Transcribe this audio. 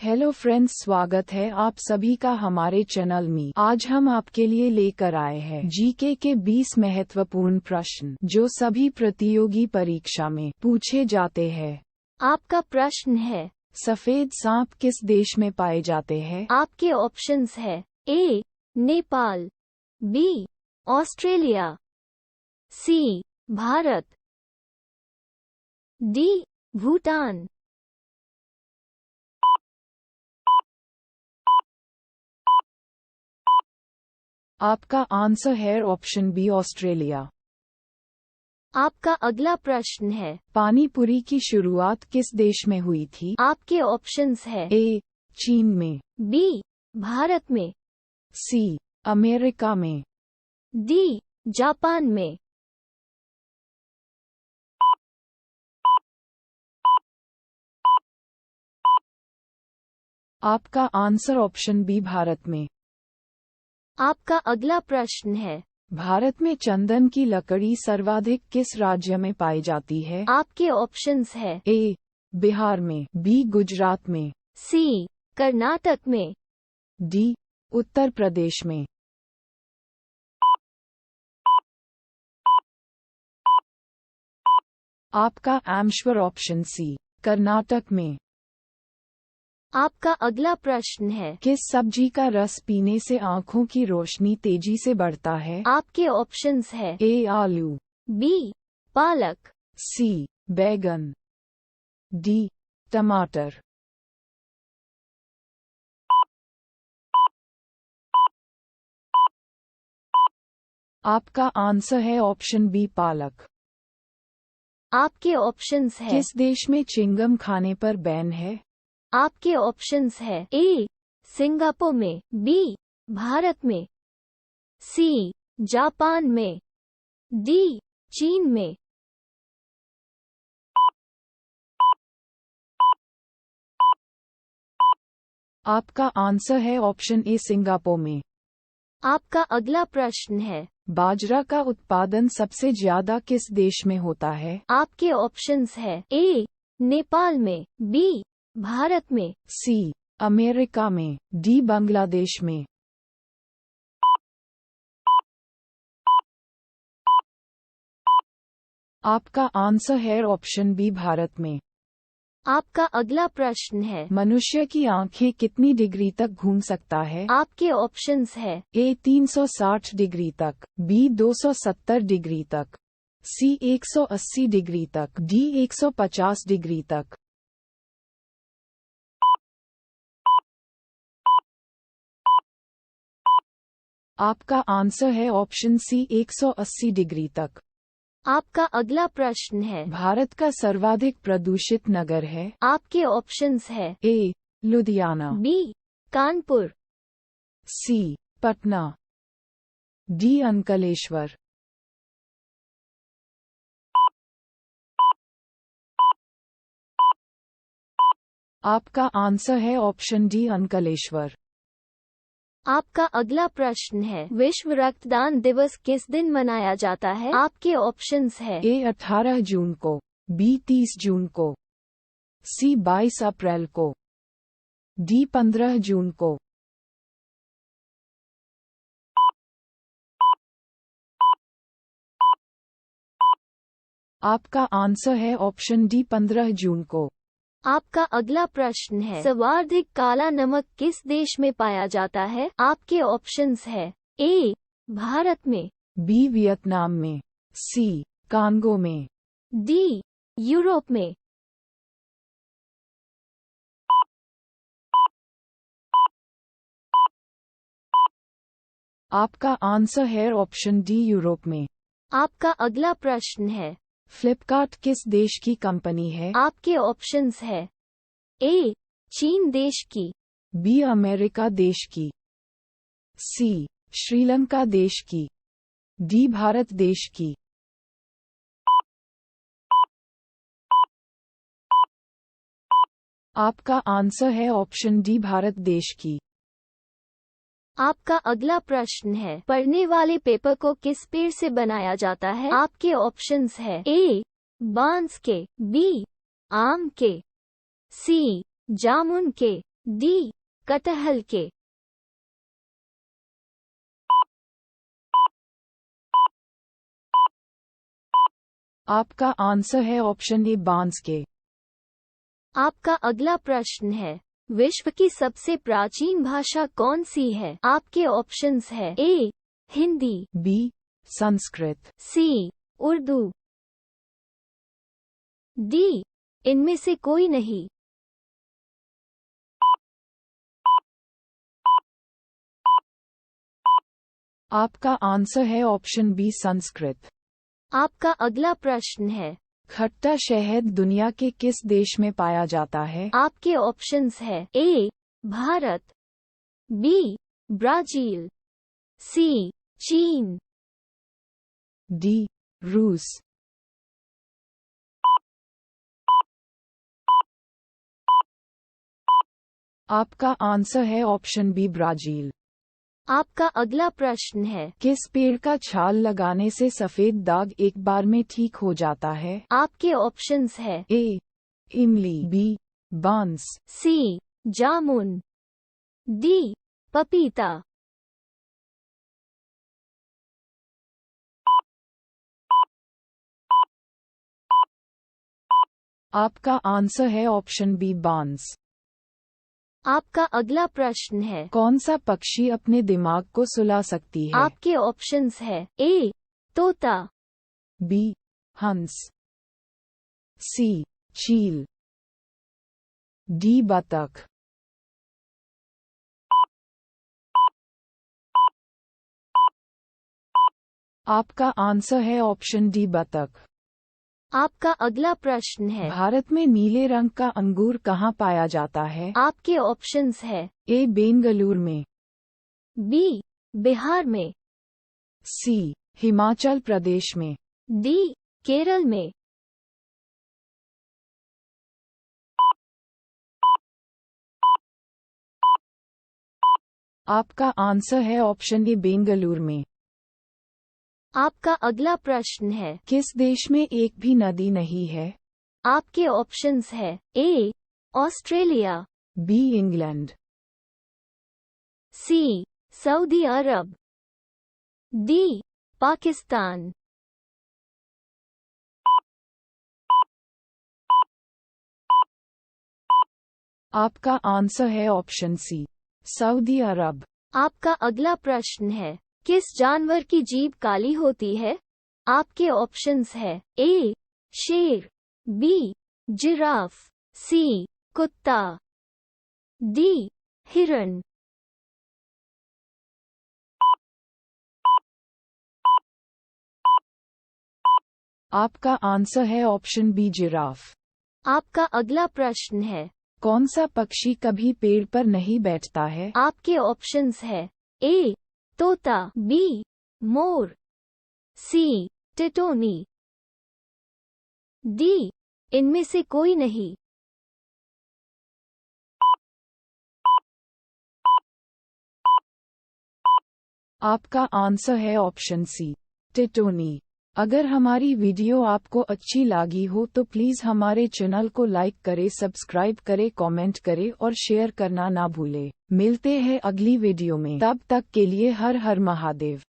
Hello friends, स्वागत है आप सभी का हमारे चैनल में। आज हम आपके लिए लेकर आए हैं जीके के 20 महत्वपूर्ण प्रश्न जो सभी प्रतियोगी परीक्षा में पूछे जाते हैं। आपका प्रश्न है, सफेद सांप किस देश में पाए जाते हैं? आपके ऑप्शंस है ए नेपाल, बी ऑस्ट्रेलिया, सी भारत, डी भूटान। आपका आंसर है ऑप्शन बी, ऑस्ट्रेलिया। आपका अगला प्रश्न है, पानी पूरी की शुरुआत किस देश में हुई थी? आपके ऑप्शंस है ए चीन में, बी भारत में, सी अमेरिका में, डी जापान में। आपका आंसर ऑप्शन बी, भारत में। आपका अगला प्रश्न है, भारत में चंदन की लकड़ी सर्वाधिक किस राज्य में पाई जाती है? आपके ऑप्शंस है ए बिहार में, बी गुजरात में, सी कर्नाटक में, डी उत्तर प्रदेश में। आपका आंसर ऑप्शन सी, कर्नाटक में। आपका अगला प्रश्न है, किस सब्जी का रस पीने से आँखों की रोशनी तेजी से बढ़ता है? आपके ऑप्शंस है ए आलू, बी पालक, सी बैगन, डी टमाटर। आपका आंसर है ऑप्शन बी, पालक। आपके ऑप्शंस है किस देश में चिंगम खाने पर बैन है? आपके ऑप्शंस है ए सिंगापुर में, बी भारत में, सी जापान में, डी चीन में। आपका आंसर है ऑप्शन ए, सिंगापुर में। आपका अगला प्रश्न है, बाजरा का उत्पादन सबसे ज्यादा किस देश में होता है? आपके ऑप्शंस है ए नेपाल में, बी भारत में, सी अमेरिका में, डी बांग्लादेश में। आपका आंसर है ऑप्शन बी, भारत में। आपका अगला प्रश्न है, मनुष्य की आंखें कितनी डिग्री तक घूम सकता है? आपके ऑप्शंस है ए 360 डिग्री तक, बी 270 डिग्री तक, सी 180 डिग्री तक, डी 150 डिग्री तक। आपका आंसर है ऑप्शन सी, 180 डिग्री तक। आपका अगला प्रश्न है, भारत का सर्वाधिक प्रदूषित नगर है? आपके ऑप्शंस है ए लुधियाना, बी कानपुर, सी पटना, डी अंकलेश्वर। आपका आंसर है ऑप्शन डी, अंकलेश्वर। आपका अगला प्रश्न है, विश्व रक्तदान दिवस किस दिन मनाया जाता है? आपके ऑप्शंस है ए 18 जून को, बी 30 जून को, सी 22 अप्रैल को, डी 15 जून को। आपका आंसर है ऑप्शन डी, 15 जून को। आपका अगला प्रश्न है, सर्वाधिक काला नमक किस देश में पाया जाता है? आपके ऑप्शंस है ए भारत में, बी वियतनाम में, सी कांगो में, डी यूरोप में। आपका आंसर है ऑप्शन डी, यूरोप में। आपका अगला प्रश्न है, फ्लिपकार्ट किस देश की कंपनी है? आपके ऑप्शंस है ए चीन देश की, बी अमेरिका देश की, सी श्रीलंका देश की, डी भारत देश की। आपका आंसर है ऑप्शन डी, भारत देश की। आपका अगला प्रश्न है, पढ़ने वाले पेपर को किस पेड़ से बनाया जाता है? आपके ऑप्शंस है ए बांस के, बी आम के, सी जामुन के, डी कटहल के। आपका आंसर है ऑप्शन ए बांस के। आपका अगला प्रश्न है, विश्व की सबसे प्राचीन भाषा कौन सी है? आपके ऑप्शंस है ए हिंदी, बी संस्कृत, सी उर्दू, डी इनमें से कोई नहीं। आपका आंसर है ऑप्शन बी संस्कृत। आपका अगला प्रश्न है, खट्टा शहद दुनिया के किस देश में पाया जाता है? आपके ऑप्शंस है ए भारत, बी ब्राजील, सी चीन, डी रूस। आपका आंसर है ऑप्शन बी ब्राजील। आपका अगला प्रश्न है, किस पेड़ का छाल लगाने से सफेद दाग एक बार में ठीक हो जाता है? आपके ऑप्शंस है ए इमली, बी बांस, सी जामुन, डी पपीता। आपका आंसर है ऑप्शन बी बांस। आपका अगला प्रश्न है, कौन सा पक्षी अपने दिमाग को सुला सकती है? आपके ऑप्शंस है ए तोता, बी हंस, सी चील, डी बतख। आपका आंसर है ऑप्शन डी बतख। आपका अगला प्रश्न है, भारत में नीले रंग का अंगूर कहाँ पाया जाता है? आपके ऑप्शंस है ए बेंगलुरु में, बी बिहार में, सी हिमाचल प्रदेश में, डी केरल में। आपका आंसर है ऑप्शन ए बेंगलुरु में। आपका अगला प्रश्न है, किस देश में एक भी नदी नहीं है? आपके ऑप्शंस है A Australia, B England, C Saudi Arabia, D Pakistan. आपका आंसर है ऑप्शन सी सऊदी अरब। आपका अगला प्रश्न है, किस जानवर की जीभ काली होती है? आपके ऑप्शंस है ए शेर, बी जिराफ, सी कुत्ता, डी हिरन। आपका आंसर है ऑप्शन बी जिराफ। आपका अगला प्रश्न है, कौन सा पक्षी कभी पेड़ पर नहीं बैठता है? आपके ऑप्शंस है ए तोता, बी मोर, सी टिटोनी, डी इनमें से कोई नहीं। आपका आंसर है ऑप्शन सी टिटोनी। अगर हमारी वीडियो आपको अच्छी लगी हो तो प्लीज़ हमारे चैनल को लाइक करें, सब्सक्राइब करें, कमेंट करें और शेयर करना ना भूलें। मिलते हैं अगली वीडियो में, तब तक के लिए हर हर महादेव।